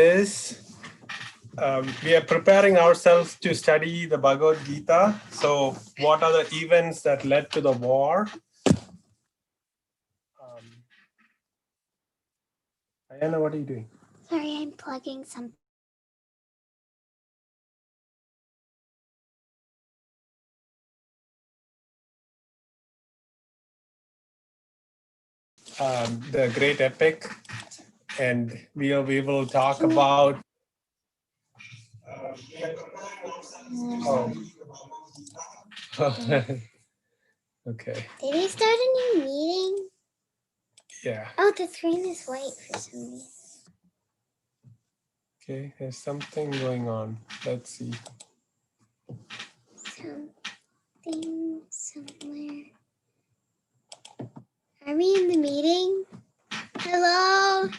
is we are preparing ourselves to study the Bhagavad Gita. So what are the events that led to the war? Ayana, what are you doing? Sorry, I'm plugging something. The great epic, and we will talk about okay. Did he start a new meeting? Yeah. Oh, the screen is white for some reason. Okay, there's something going on. Let's see. Something somewhere. Are we in the meeting? Hello?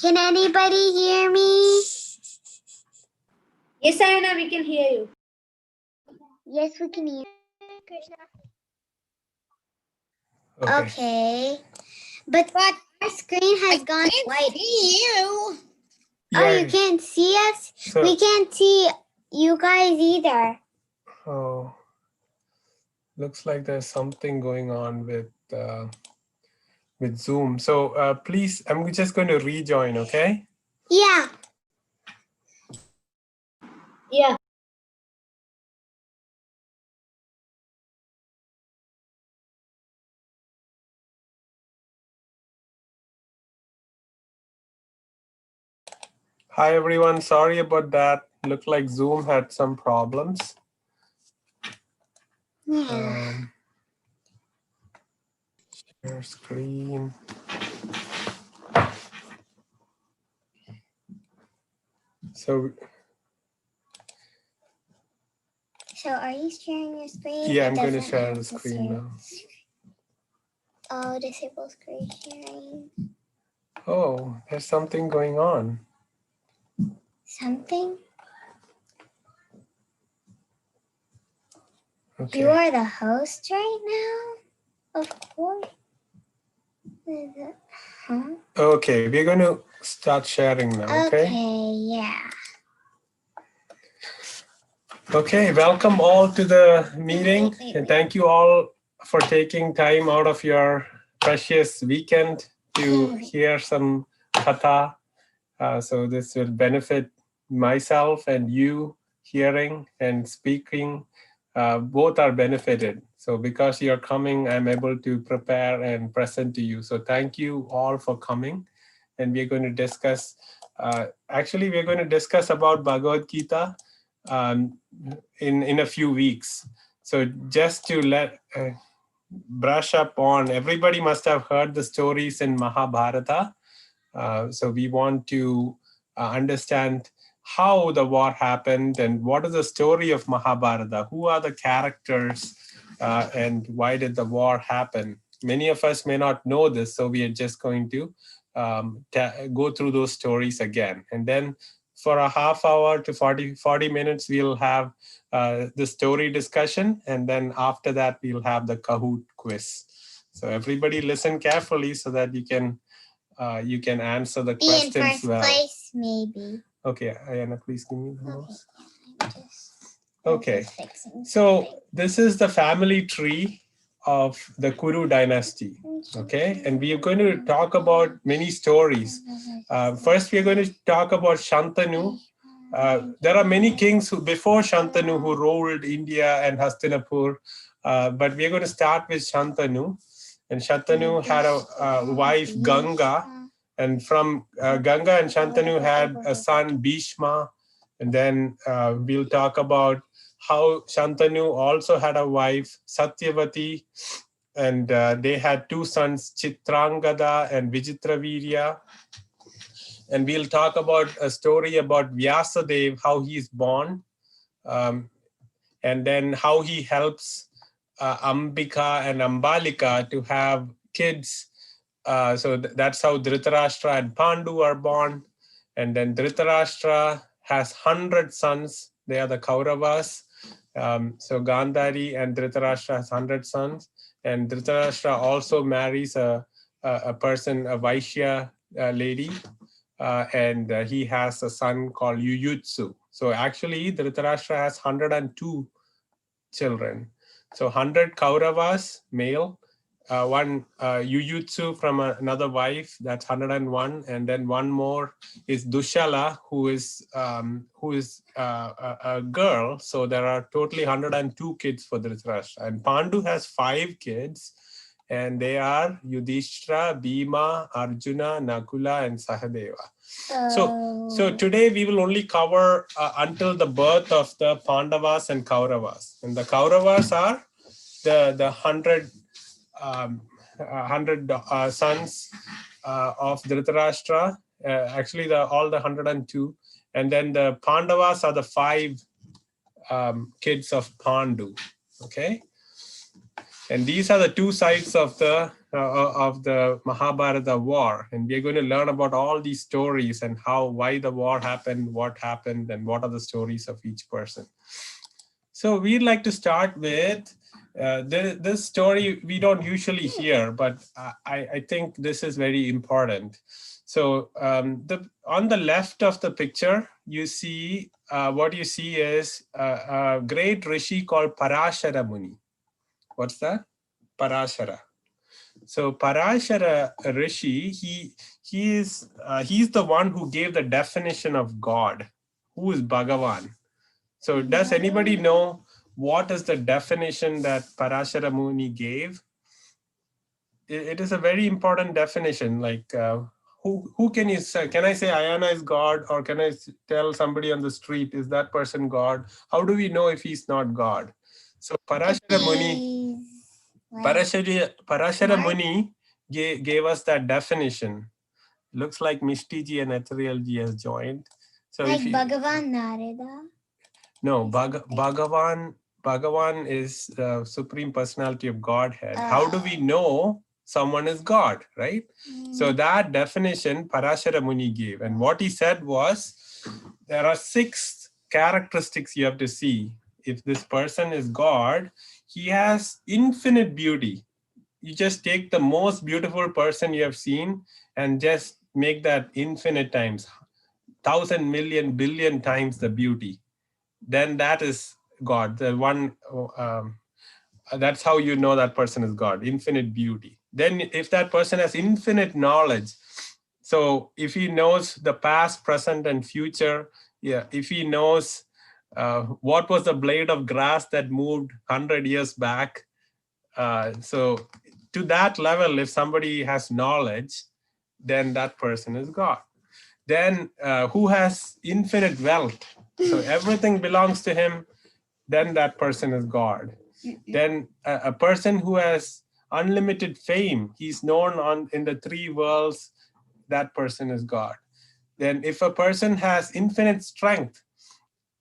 Can anybody hear me? Yes, Ayana, we can hear you. Yes, we can hear. Okay. But our screen has gone white. See you. Yeah. Oh, you can't see us? So, we can't see you guys either. Oh, looks like there's something going on with Zoom. So please, I'm just going to rejoin, okay? Yeah. Yeah. Hi, everyone. Sorry about that. Looked like Zoom had some problems. Share screen. So are you sharing your screen? yeah, I'm going to share the screen now. Oh, disable screen sharing. Oh, there's something going on. Something? Okay. You are the host right now? Of course. Huh? Okay, we're going to start sharing now, okay? Okay, yeah. Okay, welcome all to the meeting, and thank you all for taking time out of your precious weekend to hear some katha. So this will benefit myself and you hearing and speaking. Both are benefited. So because you're coming, I'm able to prepare and present to you. So thank you all for coming. And we're going to discuss, actually we're going to discuss about Bhagavad Gita in a few weeks. So just to brush up on, everybody must have heard the stories in Mahabharata. So we want to understand how the war happened and what is the story of Mahabharata, who are the characters, and why did the war happen. Many of us may not know this, so we are just going to go through those stories again. And then for a half hour to 40 minutes, we'll have the story discussion. And then after that, we'll have the Kahoot quiz. So everybody listen carefully so that you can answer the questions in first well. Place, maybe. Okay, Ayana, please give me the mouse. Okay. Okay, so this is the family tree of the Kuru dynasty. Okay, and we are going to talk about many stories. First, we are going to talk about Shantanu. There are many kings before Shantanu who ruled India and Hastinapur, but we are going to start with Shantanu. And Shantanu had a wife, Ganga, and from Ganga and Shantanu had a son, Bhishma. And then we'll talk about how Shantanu also had a wife, Satyavati, and they had two sons, Chitrangada and Vichitravirya. And we'll talk about a story about Vyasadev, how he's born, and then how he helps Ambika and Ambalika to have kids. So that's how Dhritarashtra and Pandu are born. And then Dhritarashtra has 100 sons. They are the Kauravas. So Gandhari and Dhritarashtra has 100 sons. And Dhritarashtra also marries a person, a Vaishya lady. and he has a son called Yuyutsu. So actually, Dhritarashtra has 102 children. So 100 Kauravas, male, one Yuyutsu from another wife, that's 101, and then one more is Dushala, who is a girl. So there are totally 102 kids for Dhritarashtra. And Pandu has 5 kids, and they are Yudhishthira, Bhima, Arjuna, Nakula, and Sahadeva. So today we will only cover until the birth of the Pandavas and Kauravas. And the Kauravas are the 100 sons of Dhritarashtra. Actually, all the 102. And then the Pandavas are the 5 kids of Pandu. Okay. And these are the 2 sides of the Mahabharata war, and we're going to learn about all these stories and why the war happened, what happened, and what are the stories of each person. So we'd like to start with this story we don't usually hear, but I think this is very important. So on the left of the picture, you see what you see is a great rishi called Parashara Muni. What's that? Parashara. So Parashara Rishi, he's the one who gave the definition of God. Who is Bhagavan? So does anybody know what is the definition that Parashara Muni gave? It is a very important definition. Like who can you say? Can I say Ayana is God, or can I tell somebody on the street, is that person God? How do we know if he's not God? So Parashara Muni. Parashara Muni gave us that definition. Looks like Mishti ji and Ethereal ji has joined. So like Bhagavan Narada? No, Bhagavan is the Supreme Personality of Godhead. How do we know someone is God, right? So that definition Parashara Muni gave. And what he said was, there are 6 characteristics you have to see. If this person is God, he has infinite beauty. You just take the most beautiful person you have seen and just make that infinite times, 1,000 million billion times the beauty. Then that is God. The one that's how you know that person is God, infinite beauty. Then if that person has infinite knowledge, so if he knows the past, present, and future, if he knows what was the blade of grass that moved 100 years back, so to that level, if somebody has knowledge, then that person is God. Then who has infinite wealth, so everything belongs to him, then that person is God. Then a person who has unlimited fame, he's known in the 3 worlds, that person is God. Then if a person has infinite strength,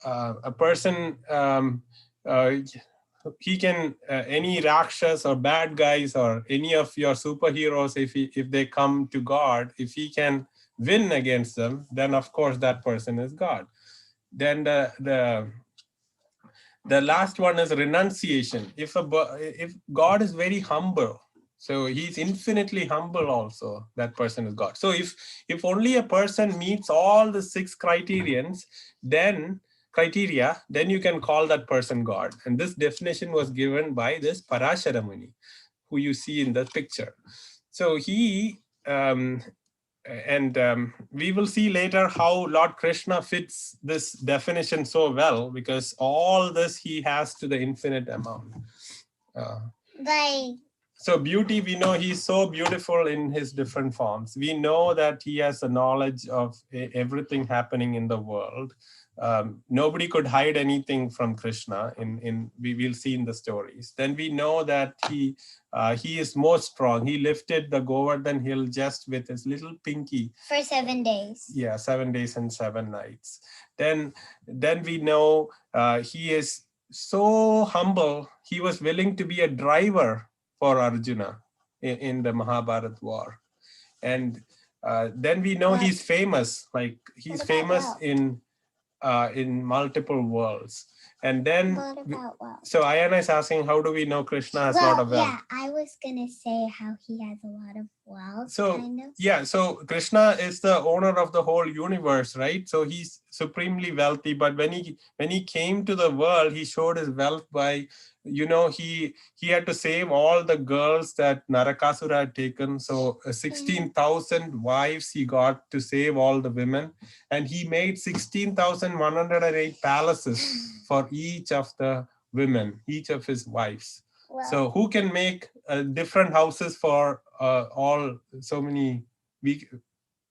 a person he can any Rakshas or bad guys or any of your superheroes, if they come to God, if he can win against them, then of course that person is God. Then the last one is renunciation. If God is very humble, so he's infinitely humble also, that person is God. So if only a person meets all the 6 criterions, then you can call that person God. And this definition was given by this Parashara Muni, who you see in the picture. So he we will see later how Lord Krishna fits this definition so well, because all this he has to the infinite amount. So beauty, we know he's so beautiful in his different forms. We know that he has a knowledge of everything happening in the world. Nobody could hide anything from Krishna. We will see in the stories. Then we know that he is most strong. He lifted the Govardhan hill just with his little pinky for 7 days. Yeah, 7 days and 7 nights. Then we know he is so humble. He was willing to be a driver for Arjuna in the Mahabharata war. And then we know he's famous. Like he's famous in multiple worlds. And then so Ayana is asking, how do we know Krishna has a lot of wealth? Yeah, I was gonna say how he has a lot of Well, So kind of. yeah, so Krishna is the owner of the whole universe, right? So he's supremely wealthy, but when he came to the world, he showed his wealth by, he had to save all the girls that Narakasura had taken. So 16,000 wives he got to save all the women, and he made 16,108 palaces for each of the women, each of his wives. Well, So who can make different houses for all so many?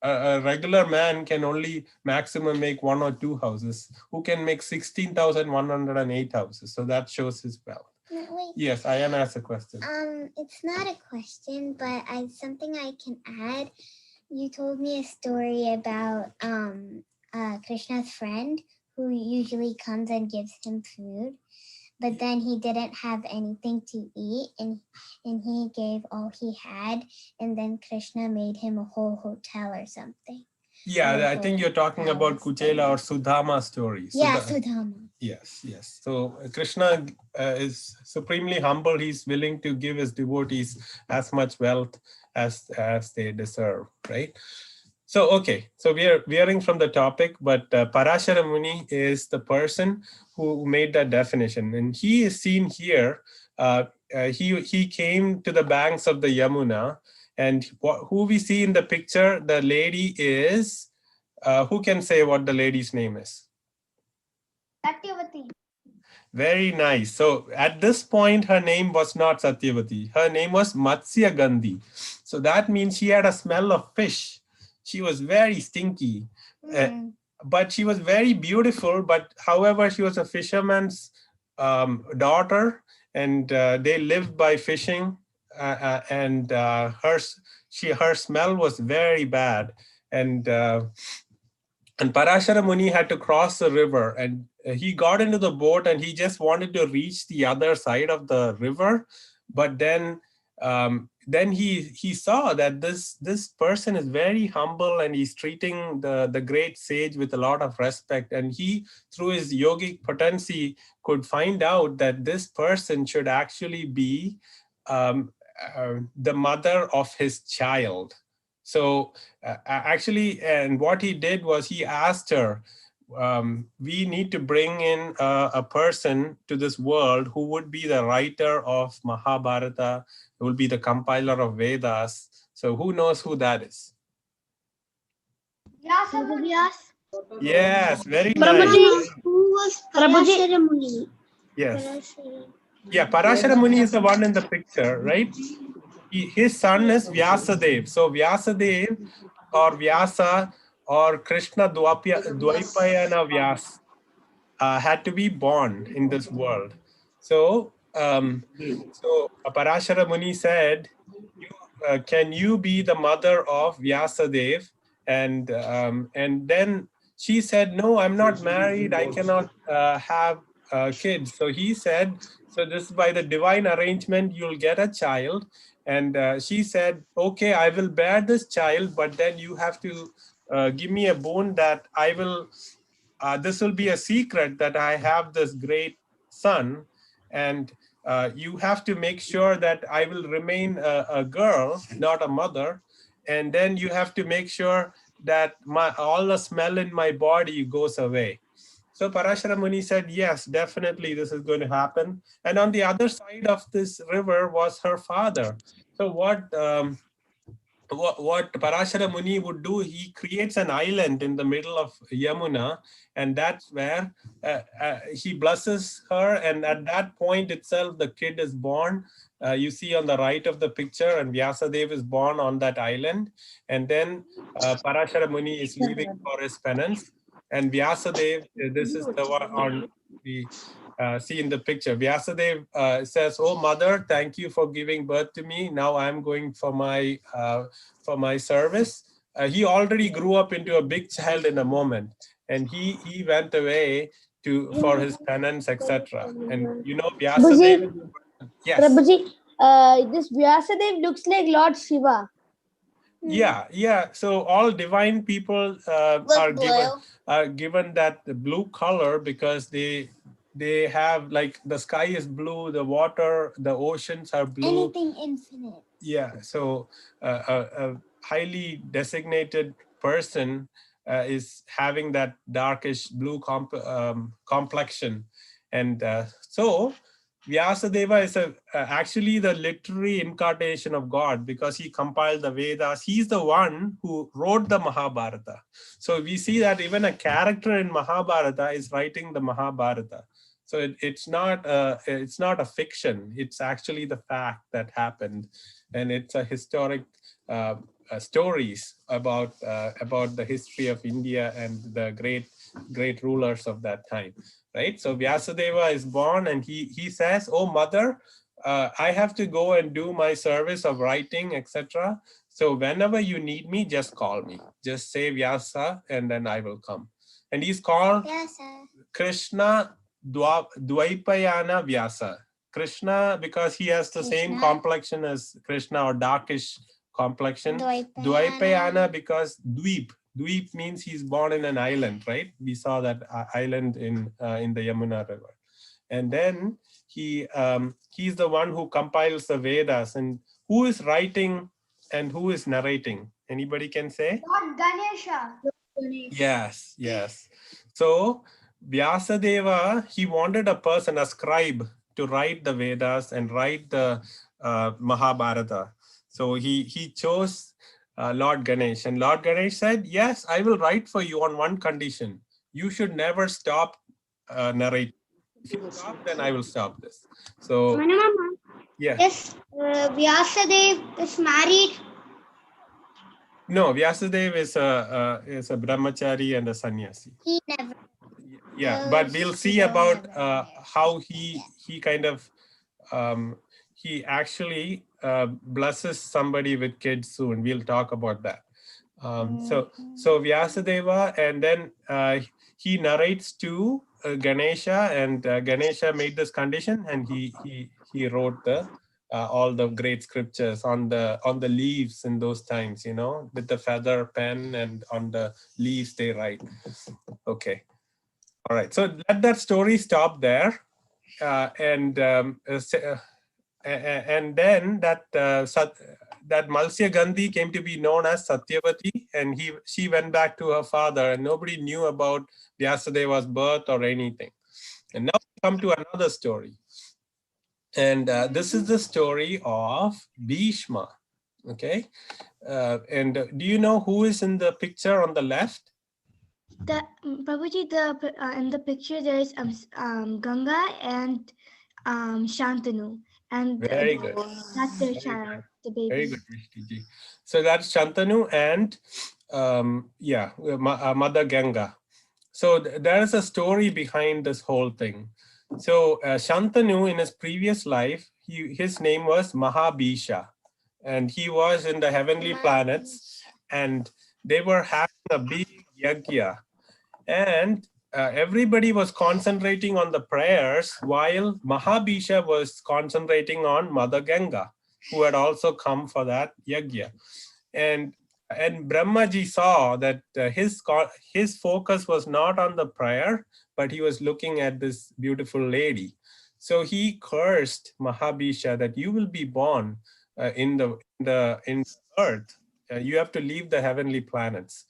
A regular man can only maximum make 1 or 2 houses. Who can make 16,108 houses? So that shows his wealth. wait. Yes, Ayan asked a question. It's not a question, but something I can add. You told me a story about Krishna's friend who usually comes and gives him food, but then he didn't have anything to eat, and he gave all he had, and then Krishna made him a whole hotel or something. Yeah, I think you're talking about Kuchela or Sudama story. Yeah, Sudama. Yes. So Krishna is supremely humble. He's willing to give his devotees as much wealth as they deserve, right? So, okay, so we are veering from the topic, but Parashara Muni is the person who made that definition. And he is seen here. He came to the banks of the Yamuna, and who we see in the picture, the lady is, who can say what the lady's name is? Satyavati. Very nice. So at this point, her name was not Satyavati. Her name was Matsya Gandhi. So that means she had a smell of fish. She was very stinky, but she was very beautiful. But however, she was a fisherman's daughter, and they lived by fishing. And her smell was very bad, and Parashara Muni had to cross the river, and he got into the boat and he just wanted to reach the other side of the river. But then he saw that this person is very humble and he's treating the great sage with a lot of respect. And he, through his yogic potency, could find out that this person should actually be the mother of his child. So actually, and what he did was he asked her, we need to bring in a person to this world who would be the writer of Mahabharata, who will be the compiler of Vedas. So who knows who that is? Yes, very nice. Who was Parashara Muni? Yes. Yeah, Parashara Muni is the one in the picture, right? His son is Vyasadev. So Vyasadev or Vyasa or Krishna Dwaipayana Vyas had to be born in this world. So, Parashara Muni said, can you be the mother of Vyasadev? And then she said, no, I'm not married. I cannot have kids. So he said, so this is by the divine arrangement, you'll get a child. And she said, okay, I will bear this child, but then you have to give me a boon that I will, this will be a secret that I have this great son. And you have to make sure that I will remain a girl, not a mother. And then you have to make sure that all the smell in my body goes away. So Parashara Muni said, yes, definitely this is going to happen. And on the other side of this river was her father. So what Parashara Muni would do, he creates an island in the middle of Yamuna, and that's where he blesses her. And at that point itself, the kid is born. You see on the right of the picture, and Vyasadev is born on that island. And then Parashara Muni is leaving for his penance. And Vyasadev, this is the one on the see in the picture. Vyasadev says, "Oh mother, thank you for giving birth to me. Now I'm going for my service." He already grew up into a big child in a moment, and he went away for his penance, etc. And Vyasadev. Yes. Prabhuji, this Vyasadev looks like Lord Shiva. Yeah. So all divine people are given that blue color because they they have like the sky is blue, the water, the oceans are blue. Anything infinite. Yeah, so a highly designated person is having that darkish blue complexion. And so Vyasadeva is actually the literary incarnation of God, because he compiled the Vedas. He's the one who wrote the Mahabharata. So we see that even a character in Mahabharata is writing the Mahabharata. So it's not a fiction. It's actually the fact that happened, and it's a historic stories about the history of India and the great rulers of that time, right? So Vyasadeva is born, and he says, "Oh mother, I have to go and do my service of writing, etc. So whenever you need me, just call me. Just say Vyasa, and then I will come." And he's called Krishna Dvaipayana Vyasa. Krishna, because he has the same complexion as Krishna, or darkish complexion. Dvaipayana because Dweep means he's born in an island, right? We saw that island in the Yamuna River. And then he's the one who compiles the Vedas. And who is writing and who is narrating? Anybody can say? Lord Ganesha. Yes. So Vyasadeva, he wanted a person, a scribe, to write the Vedas and write the Mahabharata. So he chose Lord Ganesh, and Lord Ganesh said, "Yes, I will write for you on one condition: you should never stop narrating. If you stop, then I will stop this." So yeah. Yes, Vyasadev is married. No, Vyasadeva is a brahmachari and a sannyasi. He never. Yeah, but we'll see about how he kind of he actually blesses somebody with kids soon. We'll talk about that. So Vyasadeva, and then he narrates to Ganesha, and Ganesha made this condition, and he wrote the all the great scriptures on the leaves in those times, with the feather pen, and on the leaves they write. Okay. All right, so let that story stop there, and then that Malsya Gandhi came to be known as Satyavati, and she went back to her father, and nobody knew about Vyasadeva's birth or anything. And now we come to another story, and this is the story of Bhishma. Okay, and do you know who is in the picture on the left? Prabhuji, in the picture there is Ganga and Shantanu, and Very good. that's their child, the baby. Very good, Vishniji. So that's Shantanu and Mother Ganga. So there is a story behind this whole thing. So Shantanu, in his previous life, his name was Mahabhisha, and he was in the heavenly planets, and they were having a big yajna, and everybody was concentrating on the prayers, while Mahabhisha was concentrating on Mother Ganga, who had also come for that yajna. And Brahmaji saw that his focus was not on the prayer, but he was looking at this beautiful lady. So he cursed Mahabhisha that you will be born in the earth. You have to leave the heavenly planets.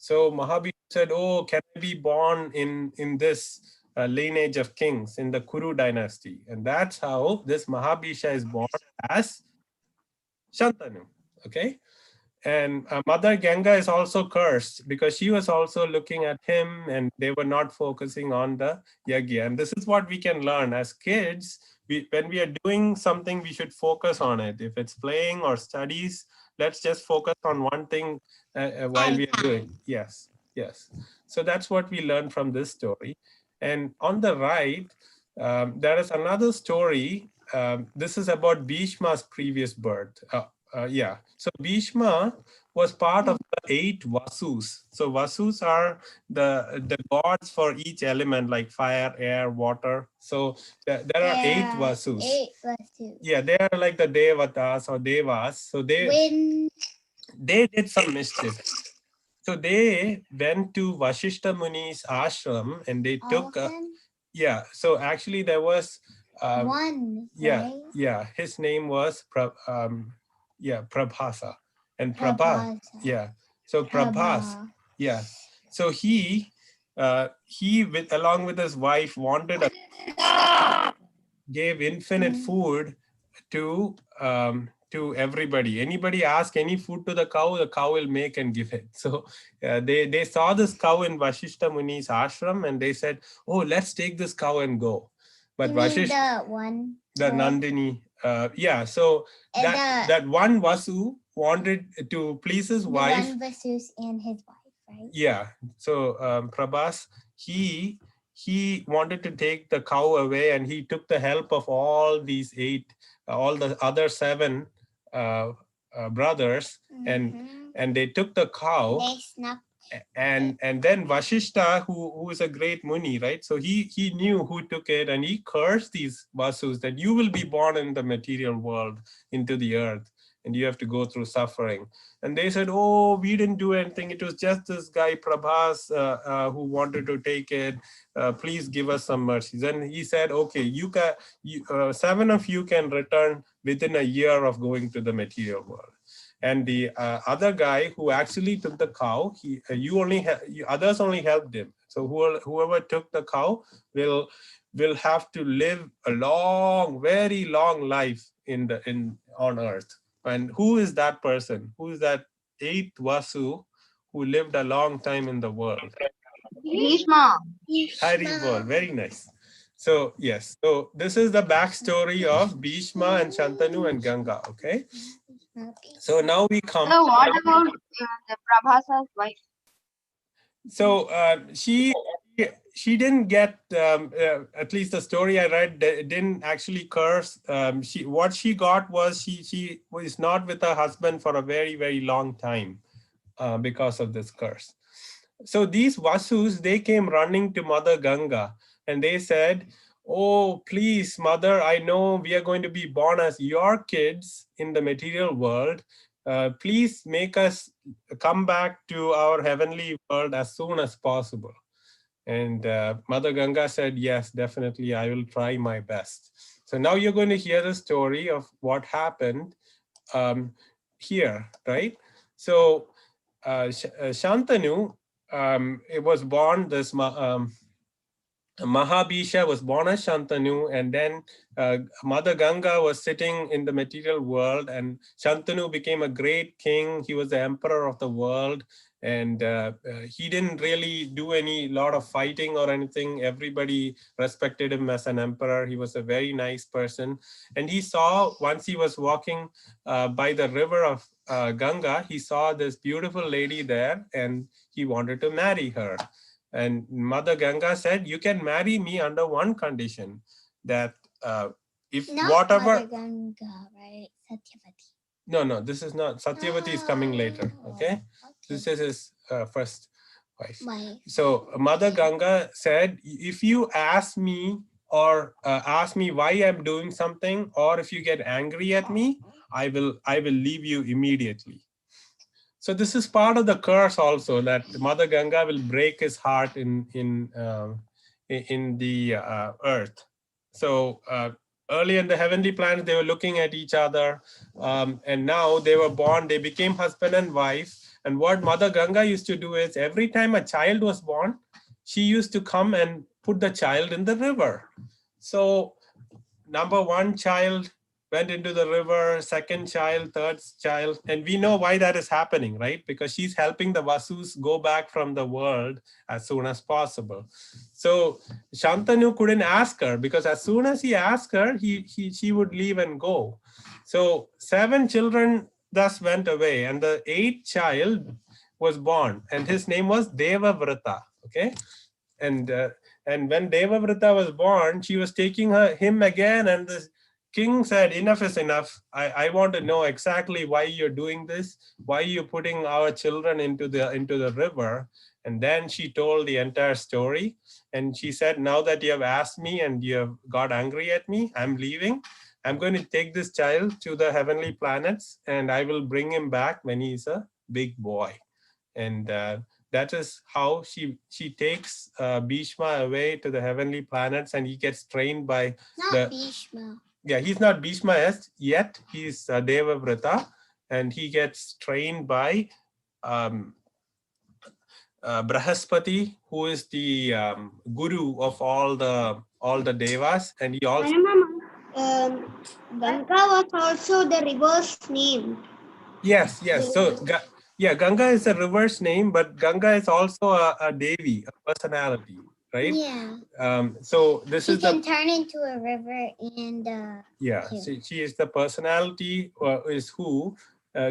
So Mahabhisha said, "Oh, can I be born in this lineage of kings in the Kuru dynasty?" And that's how this Mahabhisha is born as Shantanu. Okay. And Mother Ganga is also cursed because she was also looking at him, and they were not focusing on the yajna. And this is what we can learn as kids. When we are doing something, we should focus on it. If it's playing or studies, let's just focus on one thing while we are doing. Yes. So that's what we learned from this story. And on the right, there is another story. This is about Bhishma's previous birth. So Bhishma was part of the 8 Vasus. So Vasus are the gods for each element, like fire, air, water. So there are 8 Vasus. 8 Vasus. Yeah, they are like the Devatas or Devas. So they did some mischief. So they went to Vashishta Muni's ashram, and they took Yeah. So actually there was, One, yeah, right? yeah. His name was, yeah, Prabhasa. And Prabhas, Prabhasa. yeah. So Prabhas, Prabha. yeah. So he with along with his wife wanted a, gave infinite Mm. food to everybody. Anybody ask any food to the cow will make and give it. So they saw this cow in Vashishta Muni's ashram, and they said, "Oh, let's take this cow and go." But You mean Vashishtha, the one? the Right? Nandini, yeah. So that one Vasu wanted to please his The wife. one Vasus and his wife, right? Yeah. So Prabhas, he wanted to take the cow away, and he took the help of all these eight, all the other seven uh, brothers, and they took the cow. They snuck. And then Vashishta, who is a great Muni, right? So he knew who took it, and he cursed these Vasus that you will be born in the material world into the earth, and you have to go through suffering. And they said, "Oh, we didn't do anything. It was just this guy Prabhas who wanted to take it. Please give us some mercies." And he said, "Okay, seven of you can return within a year of going to the material world." And the other guy who actually took the cow, others only helped him. So whoever took the cow will have to live a long, very long life in on earth. And who is that person? Who is that eighth Vasu who lived a long time in the world? Bhishma. Haribol, very nice. So yes, so this is the backstory of Bhishma and Shantanu and Ganga. Okay, so now we come. So what about the Prabhasa's wife? So she didn't get, at least the story I read didn't actually curse. What she got was she was not with her husband for a very, very long time because of this curse. So these Vasus, they came running to Mother Ganga, and they said, "Oh, please, Mother, I know we are going to be born as your kids in the material world. Please make us come back to our heavenly world as soon as possible." And Mother Ganga said, "Yes, definitely, I will try my best." So now you're going to hear the story of what happened here, right? So Shantanu, it was born this Mahabhisha was born as Shantanu, and then Mother Ganga was sitting in the material world, and Shantanu became a great king. He was the emperor of the world, and he didn't really do any lot of fighting or anything. Everybody respected him as an emperor. He was a very nice person, and he saw, once he was walking by the river of Ganga, he saw this beautiful lady there, and he wanted to marry her. And Mother Ganga said, "You can marry me under one condition, that if Not whatever." Mother Ganga, right? Satyavati. No, this is not. Satyavati is coming later. Okay, this is his first wife. So Mother Ganga said, "If you ask me or ask me why I'm doing something, or if you get angry at me, I will leave you immediately." So this is part of the curse also, that Mother Ganga will break his heart in the earth. So early in the heavenly planets, they were looking at each other, and now they were born. They became husband and wife. And what Mother Ganga used to do is, every time a child was born, she used to come and put the child in the river. So number one child went into the river, second child, third child, and we know why that is happening, right? Because she's helping the Vasus go back from the world as soon as possible. So Shantanu couldn't ask her, because as soon as he asked her, she would leave and go. So 7 children thus went away, and the 8th child was born, and his name was Devavrata. Okay, and when Devavrata was born, she was taking him again, and the king said, "Enough is enough. I want to know exactly why you're doing this. Why you're putting our children into the river." And then she told the entire story, and she said, "Now that you have asked me and you have got angry at me, I'm leaving. I'm going to take this child to the heavenly planets, and I will bring him back when he's a big boy." And that is how she takes Bhishma away to the heavenly planets, and he gets trained by Not Bhishma. yeah, he's not Bhishma yet. He's Devavrata, and he gets trained by um, Brahaspati, who is the guru of all the devas, and he also Ganga was also the river's name. yes. So yeah, Ganga is a reverse name, but Ganga is also a devi, a personality, right? Yeah. So this She is can the turn into a river and yeah. She is the personality is who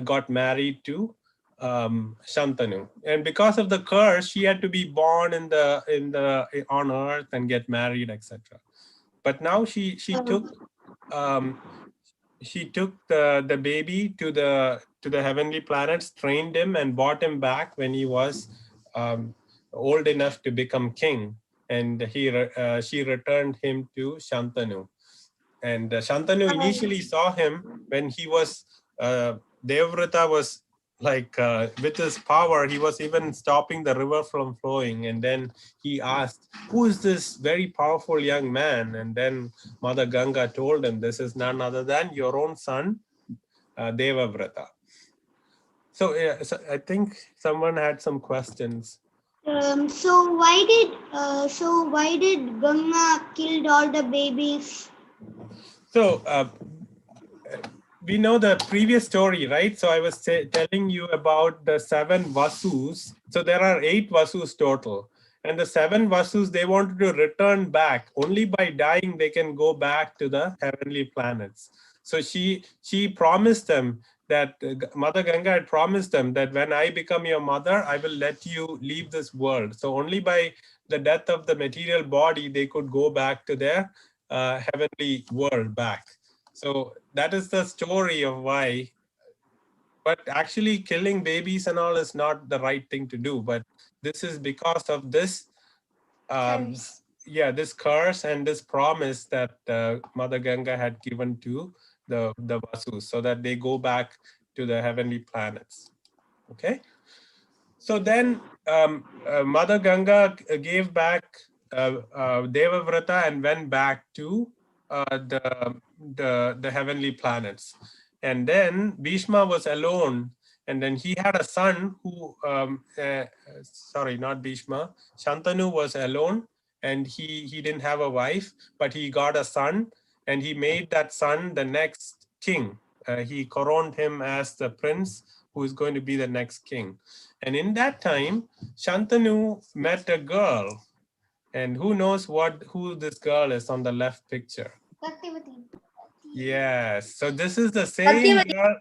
got married to Shantanu, and because of the curse, she had to be born on earth and get married, etc. But now um, she took the baby to the heavenly planets, trained him, and brought him back when he was um, old enough to become king, and she returned him to Shantanu. And Shantanu initially saw him when he was Devrata was like with his power, he was even stopping the river from flowing. And then he asked, "Who is this very powerful young man?" And then Mother Ganga told him, "This is none other than your own son, Devavrata." So, so I think someone had some questions. So why did Ganga killed all the babies? So we know the previous story, right? So I was telling you about the 7 Vasus. So there are 8 Vasus total. And the 7 Vasus, they wanted to return back. Only by dying, they can go back to the heavenly planets. So she promised them that Mother Ganga had promised them that when I become your mother, I will let you leave this world. So only by the death of the material body, they could go back to their heavenly world back. So that is the story of why. But actually, killing babies and all is not the right thing to do. But this is because of this, curse. yeah, this curse and this promise that Mother Ganga had given to the Vasus, so that they go back to the heavenly planets. Okay. So then Mother Ganga gave back Devavrata and went back to the heavenly planets. And then Bhishma was alone, and then he had a son who, sorry, not Bhishma, Shantanu was alone, and he didn't have a wife, but he got a son, and he made that son the next king. He coroned him as the prince who is going to be the next king. And in that time, Shantanu met a girl, and who knows who this girl is on the left picture? Yes. So this is the same girl.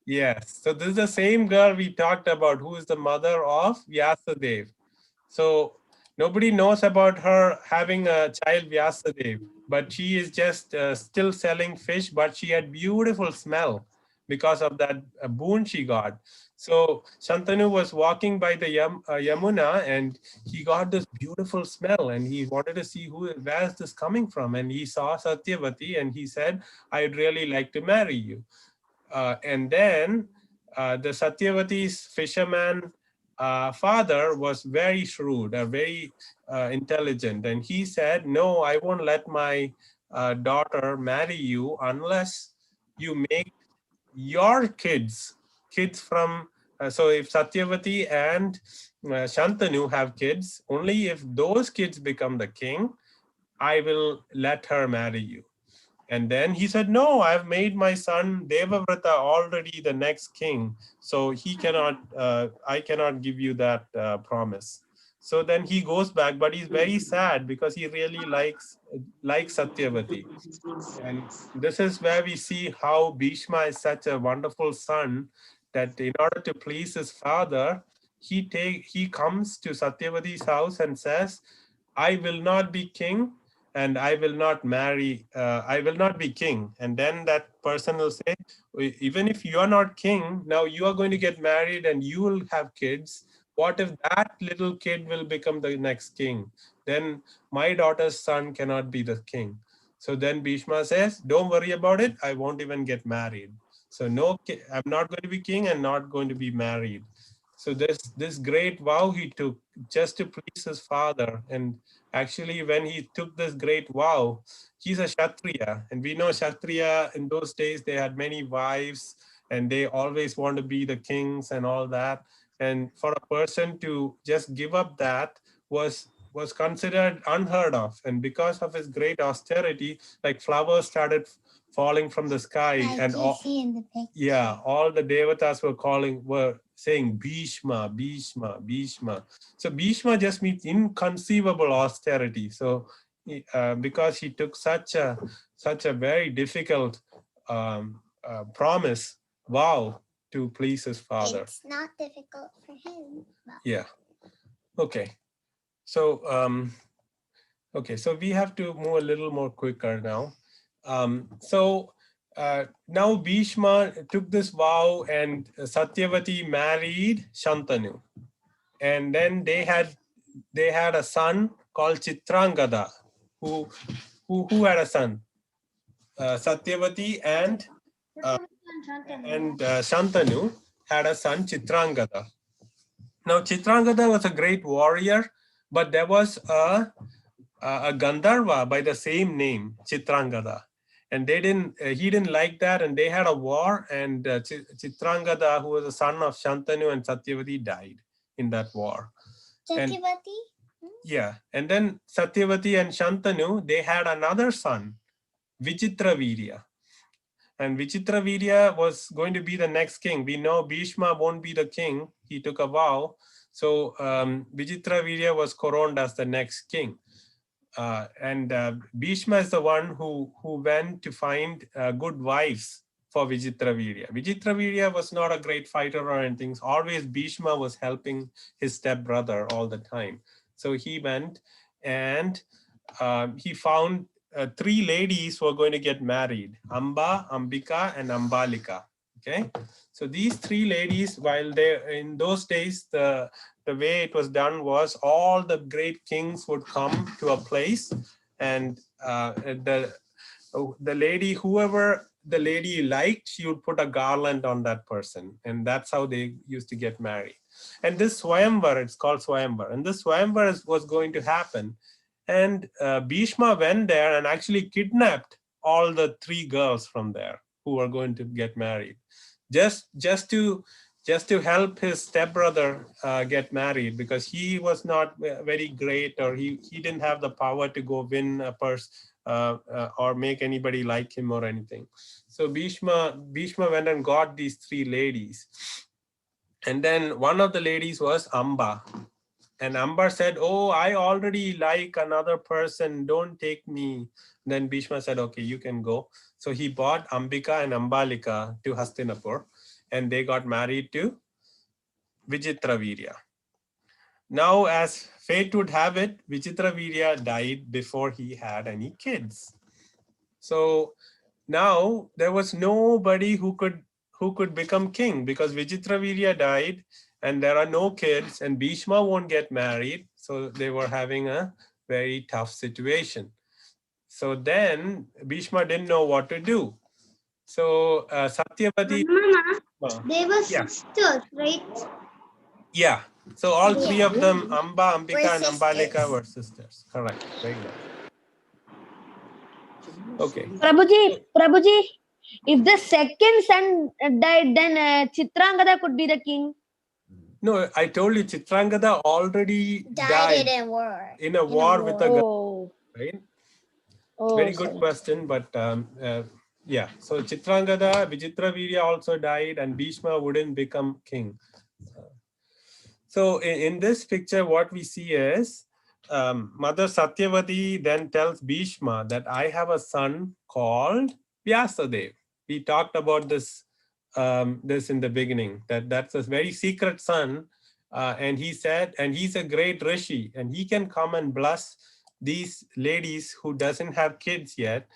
Yes. So this is the same girl we talked about, who is the mother of Vyasadev. So nobody knows about her having a child Vyasadev, but she is just still selling fish, but she had beautiful smell because of that boon she got. So Shantanu was walking by the Yamuna, and he got this beautiful smell, and he wanted to see where is this coming from. And he saw Satyavati, and he said, "I'd really like to marry you." And then the Satyavati's fisherman father was very shrewd, very intelligent, and he said, "No, I won't let my daughter marry you unless you make your kids from." So if Satyavati and Shantanu have kids, only if those kids become the king, I will let her marry you. And then he said, "No, I've made my son Devavrata already the next king. So he cannot, I cannot give you that promise." So then he goes back, but he's very sad because he really likes Satyavati. And this is where we see how Bhishma is such a wonderful son, that in order to please his father, he comes to Satyavati's house and says, "I will not be king, and I will not marry, I will not be king." And then that person will say, "Even if you are not king, now you are going to get married and you will have kids. What if that little kid will become the next king? Then my daughter's son cannot be the king." So then Bhishma says, "Don't worry about it. I won't even get married. So no, I'm not going to be king and not going to be married." So this great vow he took just to please his father. And actually, when he took this great vow, he's a Kshatriya. And we know Kshatriya in those days, they had many wives and they always want to be the kings and all that. And for a person to just give up that was considered unheard of. And because of his great austerity, like flowers started falling from the sky, Like and you all, see in the picture. yeah, all the devatas were saying Bhishma, Bhishma, Bhishma. So Bhishma just means inconceivable austerity. So because he took such a very difficult promise, vow, to please his father. It's not difficult for him. Well, Yeah. Okay. So so we have to move a little more quicker now. Now Bhishma took this vow, and Satyavati married Shantanu, and then they had a son called Chitrangada, who had a son, Satyavati and Shantanu had a son, Chitrangada. Now Chitrangada was a great warrior, but there was a Gandharva by the same name, Chitrangada. And he didn't like that, and they had a war, and Chitrangada, who was the son of Shantanu and Satyavati, died in that war. Satyavati? Yeah, and then Satyavati and Shantanu, they had another son, Vichitravirya. And Vichitravirya was going to be the next king. We know Bhishma won't be the king. He took a vow. So Vichitravirya was coroned as the next king. And Bhishma is the one who went to find good wives for Vichitravirya. Vichitravirya was not a great fighter or anything. Always Bhishma was helping his stepbrother all the time. So he went and he found 3 ladies who are going to get married: Amba, Ambika, and Ambalika. Okay, so these 3 ladies, while they in those days, the way it was done was all the great kings would come to a place, and the lady, whoever the lady liked, she would put a garland on that person, and that's how they used to get married. And this Swayamvar, it's called Swayamvar, and this Swayamvar was going to happen. And Bhishma went there and actually kidnapped all the 3 girls from there who were going to get married, just to help his stepbrother get married, because he was not very great, or he didn't have the power to go win a purse or make anybody like him or anything. So Bhishma went and got these 3 ladies. And then one of the ladies was Amba. And Amba said, "Oh, I already like another person, don't take me." Then Bhishma said, "Okay, you can go." So he brought Ambika and Ambalika to Hastinapur, and they got married to Vichitravirya. Now, as fate would have it, Vichitravirya died before he had any kids. So now there was nobody who could become king, because Vichitravirya died and there are no kids, and Bhishma won't get married. So they were having a very tough situation. So then Bhishma didn't know what to do. So Satyavati, Mama, they were yeah. sisters, right? Yeah. So all 3 of them, Yeah. Amba, Ambika, and Were Ambalika, sisters. were sisters. Correct. Very nice. Okay. Prabhuji, if the second son died, then Chitrangada could be the king. No, I told you Chitrangada already died in a war. in a war with a girl, Oh, right? oh, Very good sorry. question, but yeah. So Chitrangada, Vichitravirya also died, and Bhishma wouldn't become king. So in this picture, what we see is Mother Satyavati then tells Bhishma that I have a son called Vyasadev. We talked about this in the beginning, that's a very secret son. And he said, and he's a great rishi, and he can come and bless these ladies who doesn't have kids yet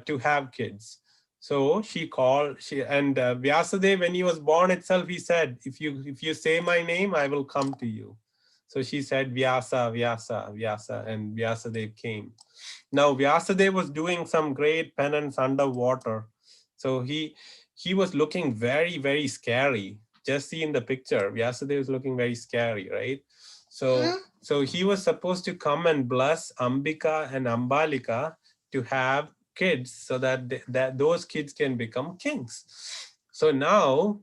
to have kids. So Vyasadeva, when he was born itself, he said, if you say my name, I will come to you. So she said, Vyasa, Vyasa, Vyasa, and Vyasadeva came. Now Vyasadeva was doing some great penance underwater. So he was looking very, very scary. just see in the picture, Vyasadeva is looking very scary, right? So he was supposed to come and bless Ambika and Ambalika to have kids so that that those kids can become kings. So now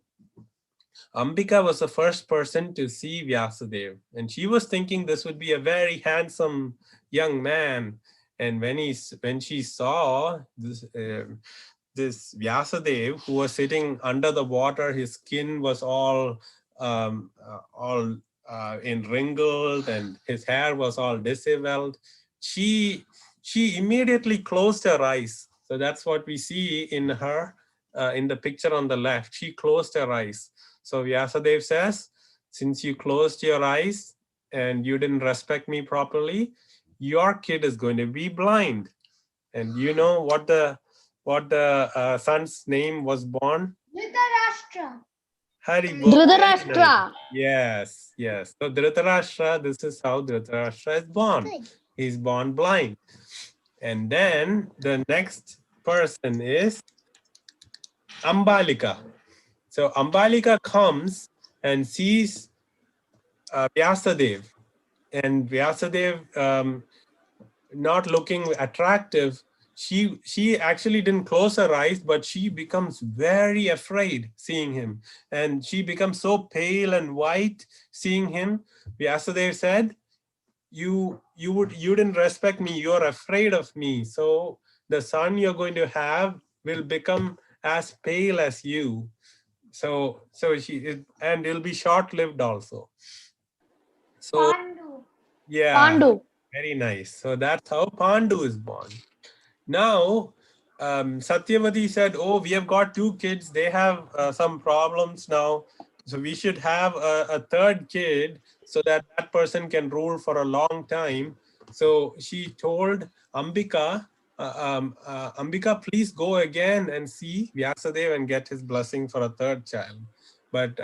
Ambika was the first person to see Vyasadeva, and she was thinking this would be a very handsome young man. And when she saw this Vyasadeva, who was sitting under the water, his skin was all in wrinkled, and his hair was all disheveled. She immediately closed her eyes. So that's what we see in her in the picture on the left. She closed her eyes. So Vyasadeva says, since you closed your eyes and you didn't respect me properly, your kid is going to be blind. And you know what the son's name was born? Dhritarashtra. Hari Bol. Dhritarashtra. Yes. So Dhritarashtra, this is how Dhritarashtra is born. Good. He's born blind. And then the next person is Ambalika. So Ambalika comes and sees Vyasadeva, and Vyasadeva not looking attractive. She actually didn't close her eyes, but she becomes very afraid seeing him, and she becomes so pale and white seeing him. Vyasadeva said, you didn't respect me, you're afraid of me, so the son you're going to have will become as pale as you. So and it'll be short-lived also. So Pandu. yeah, Pandu. very nice. So that's how Pandu is born. Now Satyavati said, oh, we have got 2 kids, they have some problems now, so we should have a third kid so that that person can rule for a long time. So she told Ambika, Ambika, please go again and see Vyasadeva and get his blessing for a third child. But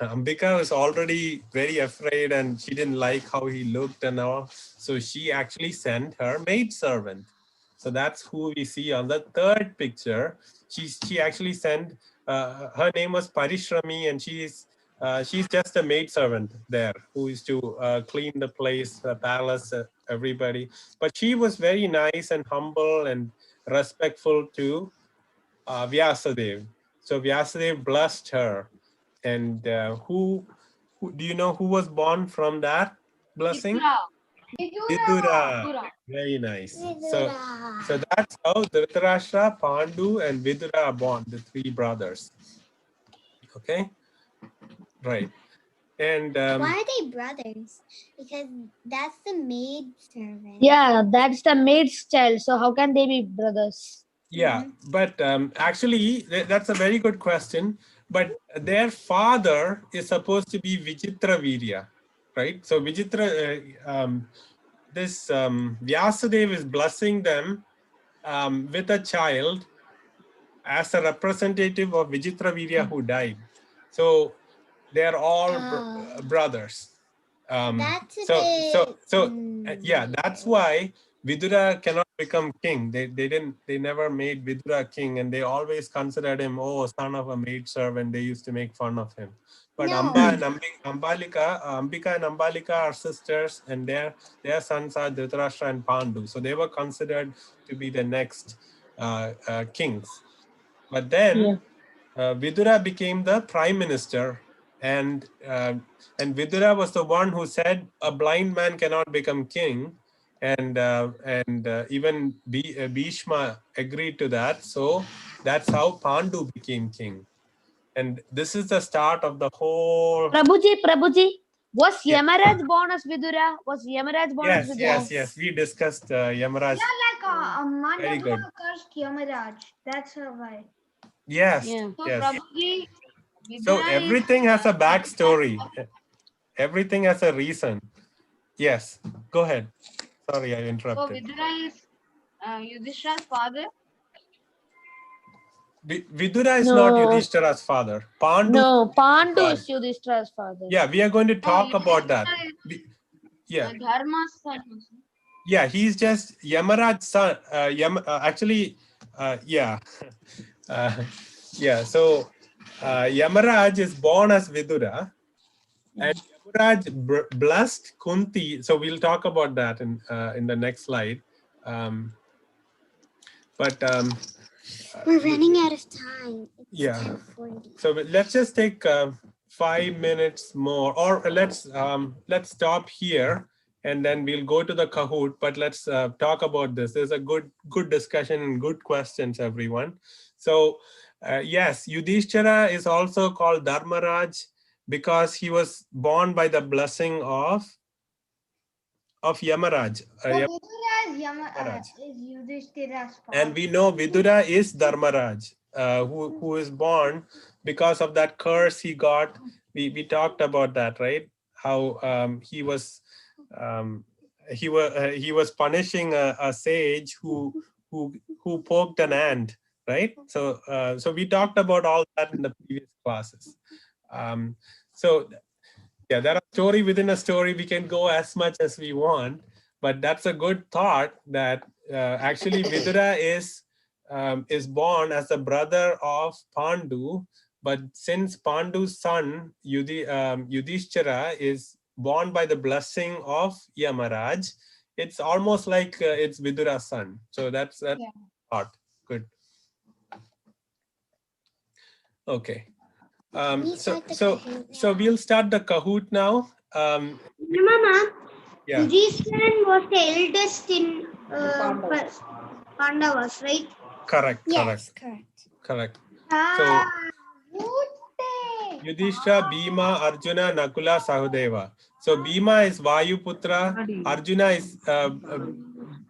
Ambika was already very afraid, and she didn't like how he looked and all. So she actually sent her maidservant. So that's who we see on the third picture. She actually sent, her name was Parishrami, and she's just a maidservant there who is to clean the place, the palace, everybody. But she was very nice and humble and respectful to Vyasadeva. So Vyasadeva blessed her. And who do you know who was born from that blessing? Vidura. Very nice. So that's how Dhritarashtra, Pandu, and Vidura are born, the 3 brothers. Okay, right. And Why are they brothers? Because that's the maid servant. Yeah, that's the maid's child. So how can they be brothers? yeah, but actually that's a very good question. But their father is supposed to be Vichitra Virya, right? So Vichitra, this Vyasadeva is blessing them with a child as a representative of Vichitra Virya who died. So they're all brothers. That's a Yeah, that's why Vidura cannot become king. They never made Vidura king, and they always considered him, oh, son of a maidservant. They used to make fun of him. But No. Ambika and Ambalika are sisters, and their sons are Dhritarashtra and Pandu. So they were considered to be the next kings. But then Vidura became the prime minister, and Vidura was the one who said a blind man cannot become king, and even Bhishma agreed to that. So that's how Pandu became king, and this is the start of the whole. Prabhuji, was Yeah. Yamaraj born as Vidura? Was Yamaraj born as Vidura? Yes. We discussed Yamaraj. Very good. Mandava cursed Yamaraj. That's why. Yes. Yeah. So Yes. Prabhuji, So Vidura everything has a backstory. Everything has a reason. Yes. Go ahead. Sorry, I So interrupted. Vidura is Yudhishthira's father. Vidura is No. not Yudhishthira's father. Pandu. No, Pandu father. is Yudhishthira's father. Yeah, we are going to talk No, about that. Yudhishthira Yeah, is Dharma's son. yeah, he's just Yamaraj's son. Actually, yeah, yeah. So Yamaraj is born as Vidura, and Yamaraj blessed Kunti. So we'll talk about that in the next slide. We're running out of time. It's Yeah. 10:40. So let's just take 5 minutes more, or let's stop here, and then we'll go to the Kahoot. But let's talk about this. There's a good discussion and good questions, everyone. So yes, Yudhishthira is also called Dharmaraj because he was born by the blessing of Yamaraj. Yamaraj. And we know Vidura is Dharmaraj, who is born because of that curse he got. We talked about that, right? How he was punishing a sage who poked an ant, right? So we talked about all that in the previous classes. So yeah, there are story within a story. We can go as much as we want, but that's a good thought that actually Vidura is born as a brother of Pandu, but since Pandu's son Yudhishthira is born by the blessing of Yamaraj, it's almost like it's Vidura's son. So that's thought. Good. Okay. So we'll start the Kahoot now. Mama, Yeah. Yudhishthira was the eldest in Pandavas, right? Correct. Yes, Correct. So Yudhishthira, Bhima, Arjuna, Nakula, Sahadeva. So Bhima is Vayuputra, Arjuna is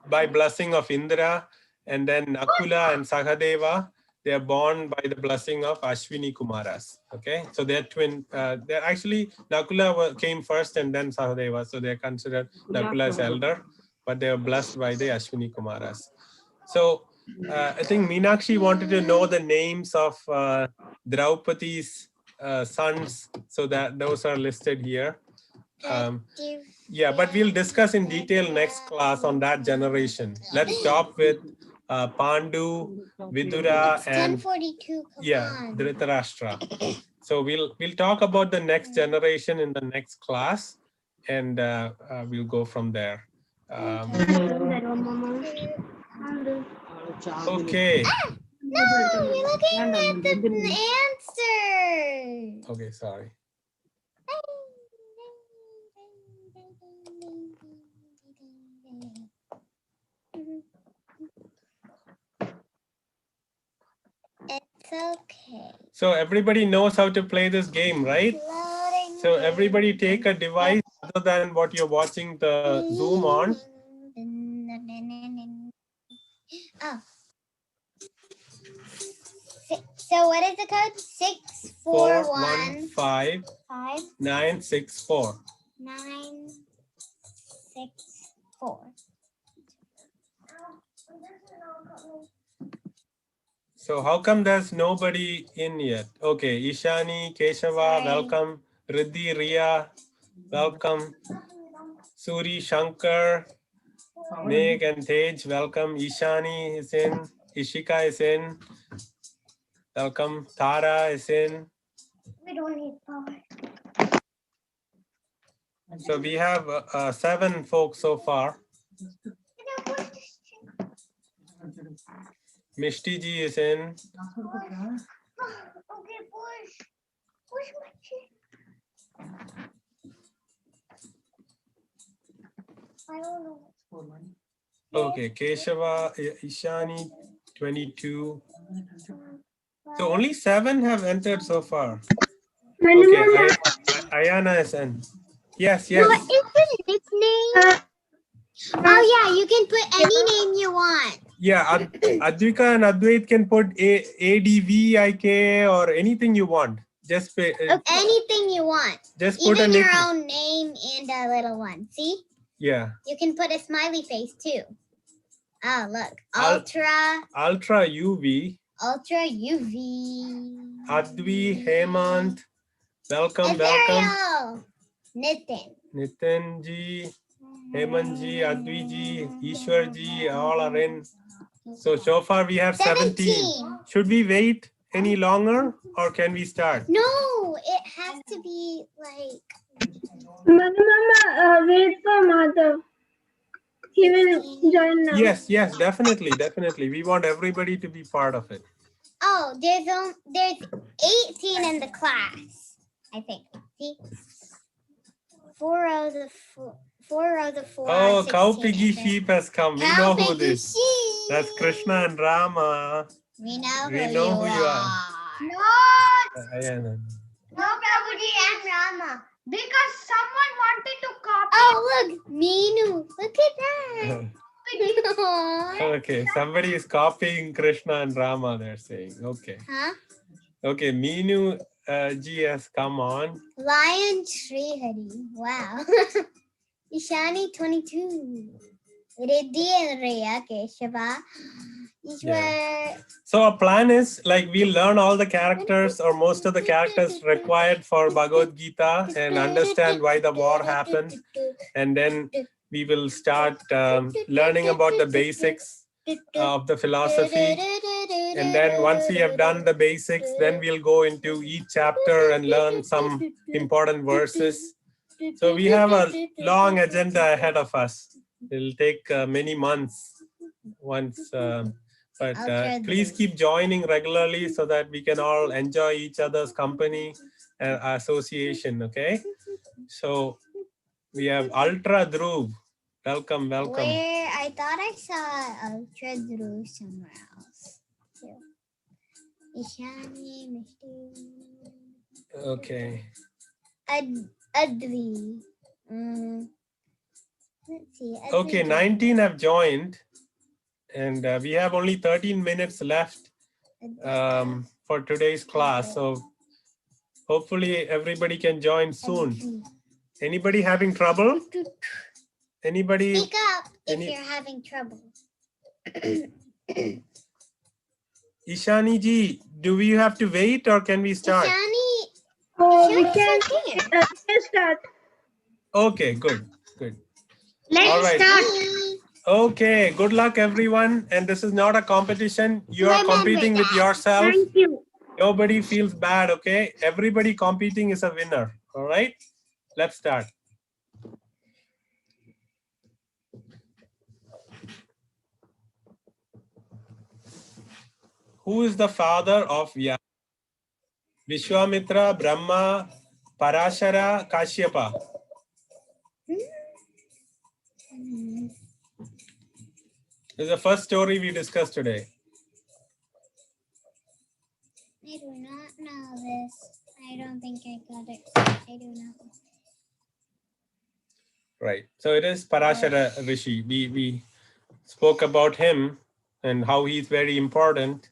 by blessing of Indra, and then Nakula and Sahadeva, they are born by the blessing of Ashwini Kumaras. Okay, so they're twin. They're actually Nakula came first and then Sahadeva, so they're considered Nakula as elder, but they are blessed by the Ashwini Kumaras. So I think Meenakshi wanted to know the names of Draupadi's sons, so that those are listed here. Yeah, but we'll discuss in detail next class on that generation. Let's stop with Pandu, Vidura, and Dhritarashtra. So we'll talk about the next generation in the next class, and we'll go from there. Okay. No, you're looking at the answer. Okay, sorry. It's okay. So everybody knows how to play this game, right? So everybody take a device other than what you're watching the Zoom on. Oh. So what is the code? 6415964. 964. So how come there's nobody in yet? Okay, Ishani, Keshava, welcome. Riddhi, Ria, welcome. Suri, Shankar, Meg and Tej, welcome. Ishani is in. Ishika is in. Welcome. Tara is in. We don't need power. So we have 7 folks so far. Mishti ji is in. Okay, push. Push my chair. I don't know. Okay, Keshava, Ishani, 22. So only 7 have entered so far. Okay, Ayana is in. Yes. What is the nickname? Oh yeah, you can put any name you want. Yeah, Advika and Advait can put ADVIK or anything you want. Just pay, anything you want. Just even put a your nickname. own name and a little one. See? Yeah. You can put a smiley face too. Oh look, Ultra UV. Ultra UV. Advi, Hemant, welcome. Nitin ji, Hemant ji, Advi ji, Ishwar ji, all are in. So far we have 17. Should we wait any longer? or can we start? No, it has to be like Mama, wait for Madhav. He will join now. Yes, definitely. We want everybody to be part of it. Oh, there's 18 in the class, I think. See? 4 rows of 4. 4 rows of 4. Oh, 16, cow I piggy think. sheep has come. We Cow know who piggy this. sheep. That's Krishna and Rama. We know We who, know you, who you are. are. Yeah. No, Prabhuji and Rama. Because someone wanted to copy. Oh, look, Meenu. Look at that. Okay, somebody is copying Krishna and Rama, they're saying. Okay. Huh? Okay, Meenu ji has come on. Lion Srihari. Wow. Ishani 22. Riddhi and Rhea Keshava. Yeah. So our plan is like we learn all the characters or most of the characters required for Bhagavad Gita and understand why the war happened. And then we will start learning about the basics of the philosophy. And then once we have done the basics, then we'll go into each chapter and learn some important verses. So we have a long agenda ahead of us. It'll take many months once. But please keep joining regularly so that we can all enjoy each other's company and association, okay? So we have Ultra Dhruv. Welcome. Where I thought I saw Ultra Dhruv somewhere else. Too. Ishani, Mishti. Okay. Advi. Let's see. Advi. Okay, 19 have joined. And we have only 13 minutes left for today's class. So hopefully everybody can join soon. Anybody having trouble? Anybody? Speak up if you're having trouble. Ishani ji, do we have to wait or can we start? Ishani, We can start. Okay, good. Let's All right. start. Okay, good luck everyone. And this is not a competition. You are competing with yourself. Thank you. Nobody feels bad, okay? Everybody competing is a winner. All right, let's start. Who is the father of Vyasa? Vishwamitra, Brahma, Parashara, Kashyapa. This is the first story we discussed today. I do not know this. I don't think I got it. I do not. Right. So it is Parashara Rishi. We spoke about him and how he's very important.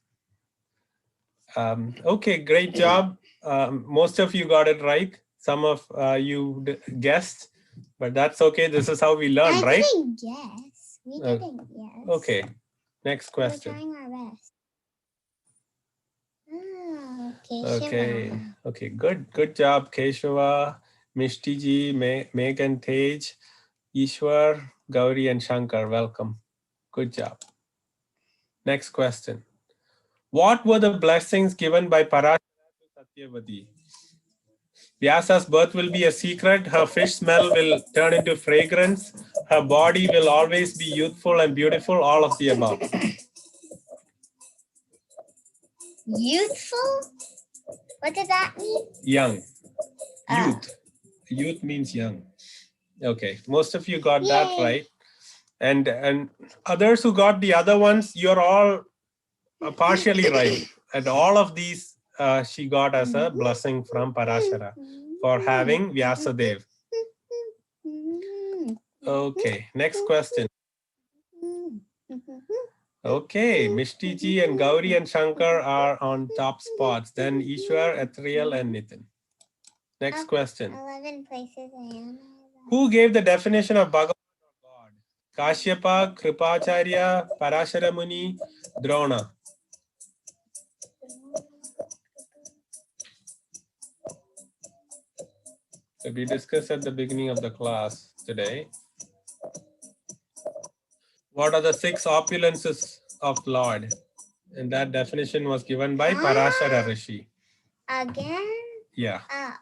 Okay, great job. Most of you got it right. Some of you guessed, but that's okay. This is how we learn, right? I didn't guess. We didn't guess. Okay. Next question. We're trying our best. Oh, Okay. Good job, Keshava, Mishtiji, Megan, Tej, Ishwar, Gauri, and Shankar. Welcome. Good job. Next question. What were the blessings given by Parashara to Satyavati? Vyasa's birth will be a secret. Her fish smell will turn into fragrance. Her body will always be youthful and beautiful. All of the above. Youthful? What does that mean? Young. Youth. Youth means young. Okay. Most of you got that right. And others who got the other ones, you're all partially right. And all of these she got as a blessing from Parashara for having Vyasadev. Okay, next question. Okay, Mishti ji and Gauri and Shankar are on top spots. Then Ishwar, Ethereal, and Nitin. Next question. 11 places I am. Who gave the definition of Bhagavan or God? Kashyapa, Kripacharya, Parashara Muni, Drona. So we discussed at the beginning of the class today. What are the 6 opulences of Lord? And that definition was given by Parashara Rishi. Again? Yeah. Uh,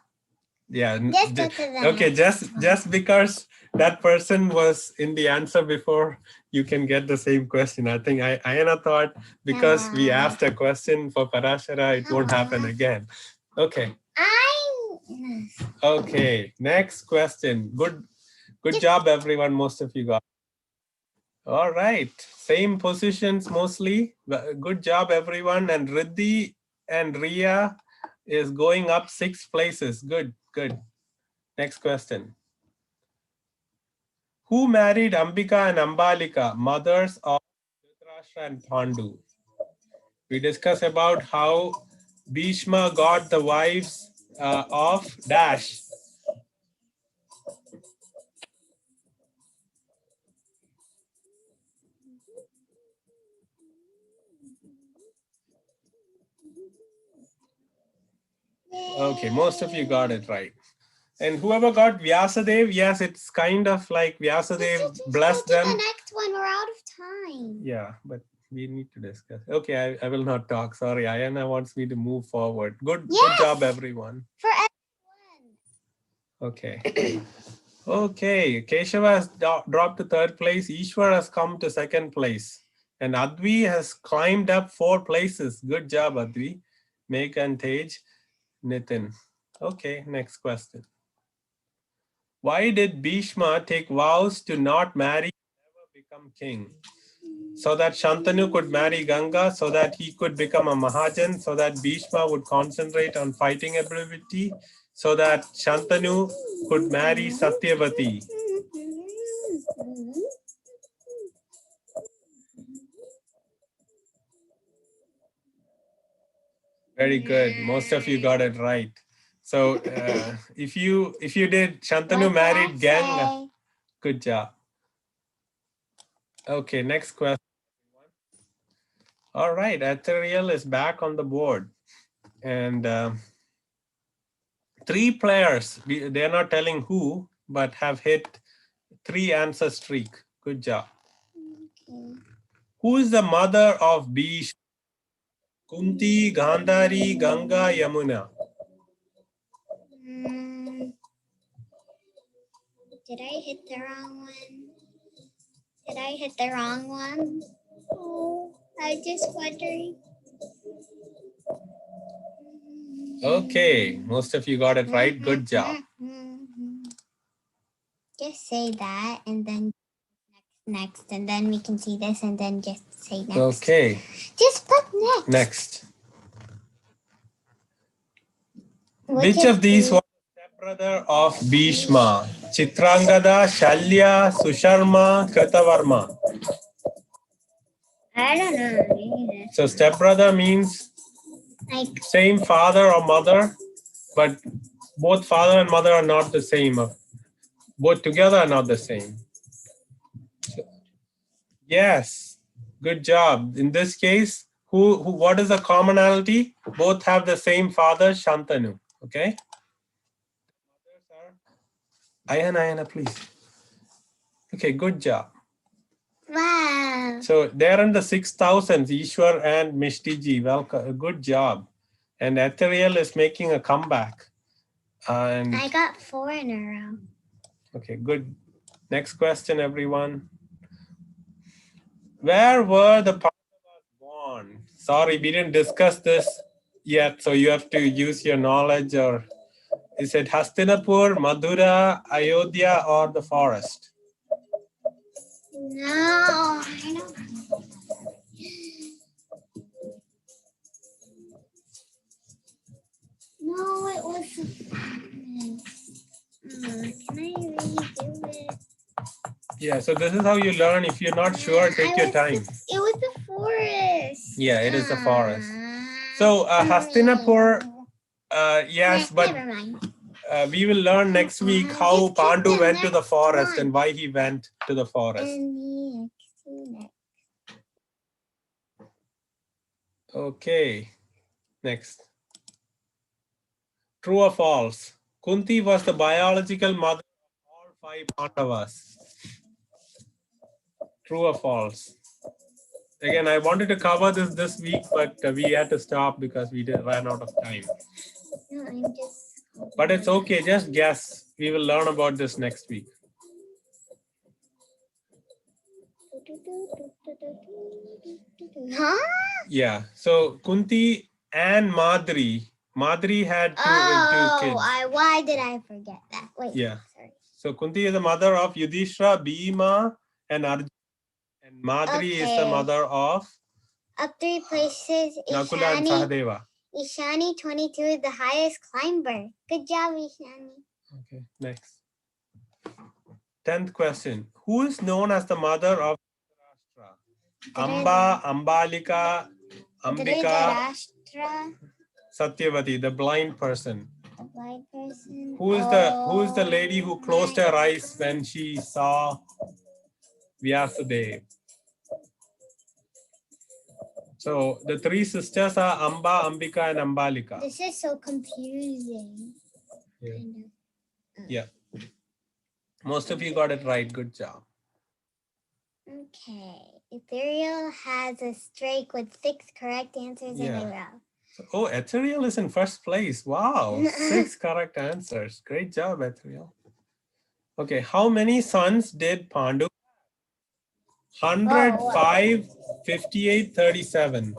Yeah. Just go to the Okay, next one. just because that person was in the answer before, you can get the same question. I think Ayana thought because we asked a question for Parashara, it won't happen again. Okay. Okay. Next question. Good job, everyone. Most of you got. All right. Same positions mostly. Good job, everyone. And Riddhi and Ria is going up 6 places. Good, good. Next question. Who married Ambika and Ambalika, mothers of Dhritarashtra and Pandu? We discussed about how Bhishma got the wives of Dash. Okay, most of you got it right. And whoever got Vyasadev, yes, it's kind of like Vyasadev blessed them. The next one, we're out of time. Yeah, but we need to discuss. Okay, I will not talk. Sorry, Ayana wants me to move forward. Good job, everyone. For everyone. Okay. Okay, Keshava has dropped to 3rd place. Ishwar has come to 2nd place. And Advi has climbed up 4 places. Good job, Advi. Meg and Tej, Nitin. Okay, next question. Why did Bhishma take vows to not marry and never become king? So that Shantanu could marry Ganga, so that he could become a Mahajan, so that Bhishma would concentrate on fighting ability, so that Shantanu could marry Satyavati. Very good. Most of you got it right. So if you did, Shantanu married Ganga. Good job. Okay, next question. All right, Ethereal is back on the board. And 3 players, they're not telling who, but have hit 3 answer streak. Good job. Okay. Who is the mother of Bhishma? Kunti, Gandhari, Ganga, Yamuna. Did I hit the wrong one? Did I hit the wrong one? Oh, I'm just wondering. Okay, most of you got it right. Good job. Just say that and then next, and then we can see this and then just say next. Okay. Just put next. Next. Which of these was the stepbrother of Bhishma? Chitrangada, Shalya, Susharma, Kritavarma. I don't know. So stepbrother means Like same father or mother, but both father and mother are not the same. Both together are not the same. Yes, good job. In this case, what is the commonality? Both have the same father, Shantanu. Okay. Ayana, please. Okay, good job. wow. So they're in the 6,000s, Ishwar and Mishtiji. Welcome. Good job. And Ethereal is making a comeback. And I got 4 in a row. okay, good. Next question, everyone. Where were the Pandavas born? Sorry, we didn't discuss this yet, so you have to use your knowledge. Or is it Hastinapur, Madura, Ayodhya, or the forest? No, I don't. No, it was the forest. Can I redo it? Yeah, so this is how you learn. If you're not sure, take your time. It was the forest. Yeah, it is the forest. So Hastinapur, yes, but never mind. We will learn next week how Pandu went to the forest and why he went to the forest. Okay, next. True or false? Kunti was the biological mother of all 5 Pandavas. True or false? Again, I wanted to cover this week, but we had to stop because we ran out of time. I'm just. But it's okay, just guess. We will learn about this next week. Huh? Yeah. So Kunti and Madri. Madri had two kids. Why did I forget that? Wait. Yeah. Sorry. So Kunti is the mother of Yudhishthira, Bhima, and Arjuna. And Madri is the Okay. mother of Up 3 places. Nakula and Sahadeva. Ishani 22 is the highest climber. Good job, Ishani. Okay, next. 10th question. Who is known as the mother of Dhritarashtra? Amba, Ambalika, Ambika, Dhritarashtra, Satyavati, the blind person. the blind person. Who is the lady who closed her eyes when she saw Vyasadeva? So the 3 sisters are Amba, Ambika, and Ambalika. This is so confusing. Yeah. Kind of. Yeah. Most of you got it right. Good job. Okay. Ethereal has a streak with 6 correct answers in a row. Oh, Ethereal is in first place. Wow. 6 correct answers. Great job, Ethereal. Okay. How many sons did Pandu? 100, 5, 58, 37.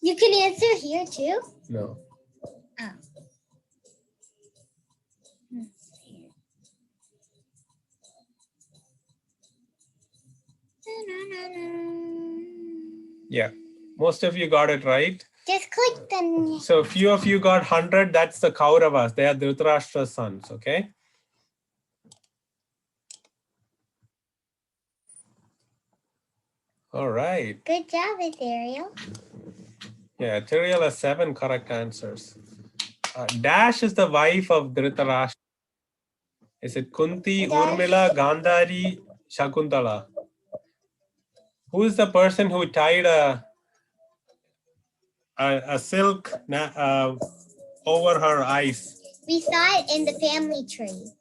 You can answer here too? No. Oh. Yeah. Most of you got it right. Just click the. So few of you got 100. That's the Kauravas. They are Dhritarashtra's sons. Okay. All right. Good job, Ethereal. Yeah, Ethereal has 7 correct answers. Dash is the wife of Dhritarashtra. Is it Kunti, Urmila, Gandhari, Shakuntala? Who is the person who tied a silk over her eyes? We saw it in the family tree.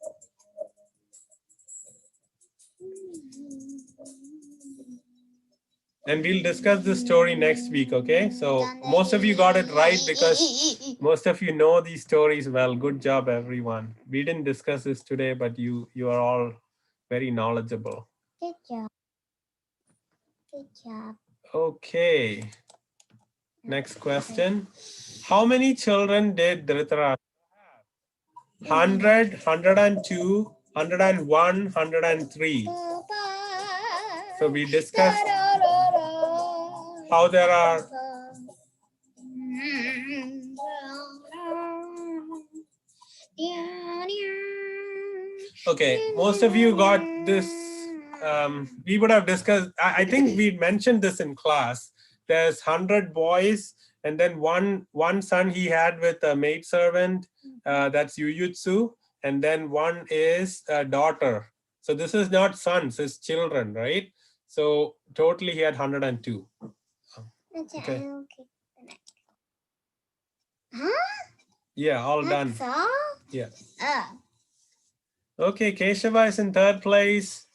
And we'll discuss this story next week, okay? So most of you got it right because most of you know these stories well. Good job, everyone. We didn't discuss this today, but you are all very knowledgeable. Good job. Good job. Okay. Next question. How many children did Dhritarashtra have? 100, 102, 101, 103. So we discussed how there are okay, most of you got this. We would have discussed, I think we mentioned this in class. There's 100 boys, and then one son he had with a maidservant, that's Yuyutsu, and then one is a daughter. So this is not sons, it's children, right? So totally he had 102. Okay. Huh? Yeah, all done. That's all? Yeah. Oh. Okay, Keshava is in 3rd place.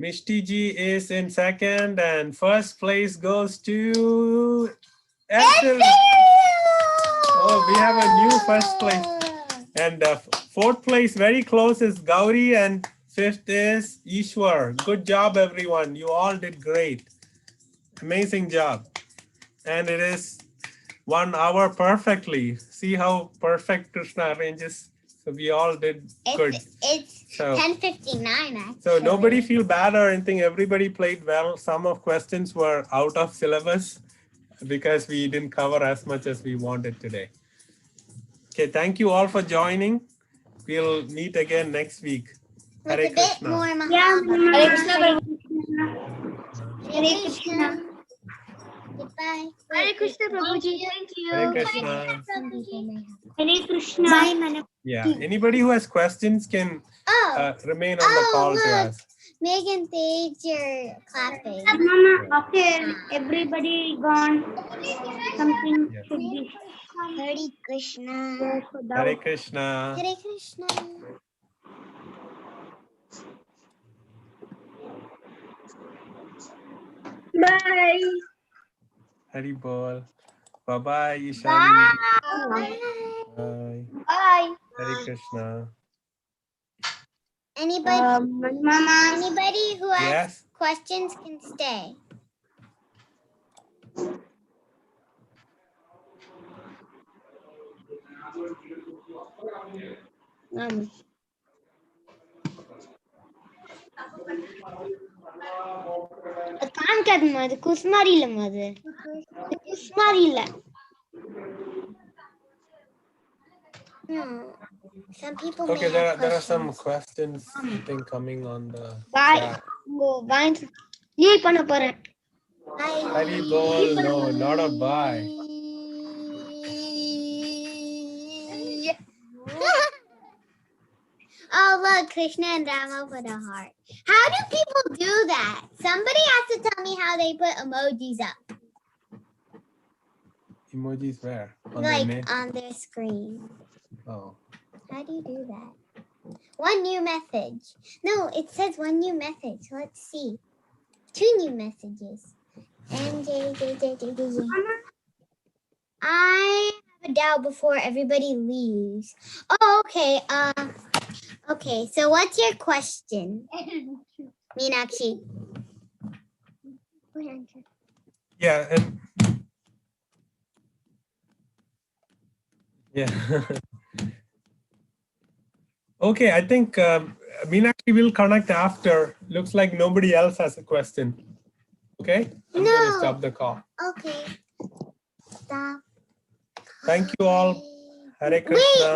Mishti ji is in 2nd, and 1st place goes to Esther. Oh, we have a new 1st place. And 4th place, very close, is Gauri, and 5th is Ishwar. Good job, everyone. You all did great. Amazing job. And it is 1 hour perfectly. See how perfect Krishna arranges. So we all did good. It's 10:59 actually. So nobody feel bad or anything. Everybody played well. Some of questions were out of syllabus because we didn't cover as much as we wanted today. Okay, thank you all for joining. We'll meet again next week. With Hare a bit Krishna. more Yeah, Mahabharata. Hare Krishna, Prabhu. Hare Krishna. Goodbye. Hare Krishna, Prabhuji. Thank you. Hare Krishna. Some people may have. Hare Krishna. Bye, Mana. Yeah, anybody who has questions can remain on the call to look. ask. Megan thinks you're clapping. Mama, after everybody gone, something Yeah. should be Hare Krishna. there for Hare doubt. Krishna. Hare Krishna. Bye. Hari Bol. Bye-bye, Ishani. Bye. Bye. Bye. Hare Krishna. Anybody, Mama. anybody who has Yes. questions can stay. அது காமிக்காதுமா அது குஸ்மாரி இல்லம்மா அது குஸ்மாரி இல்ல No. Some people Okay, may have there are some questions. questions I think coming on the bye chat. Bye leave பண்ண போறேன் Bye. Hari bol, no, not a bye. Oh, look, Krishna and Rama put a heart. How do people do that? Somebody has to tell me how they put emojis up, Emojis where? On like the name? on their screen. Oh. How do you do that? One new message. No, it says one new message. Let's see. 2 new messages. MJJJJJ. I have a doubt before everybody leaves. Oh, okay. Okay. So, what's your question, Meenakshi? Yeah, and yeah. Okay, I think Meenakshi will connect after. Looks like nobody else has a question. Okay, I'm going to No. stop the call. Okay. Stop. Thank you all. Hare Wait. Krishna.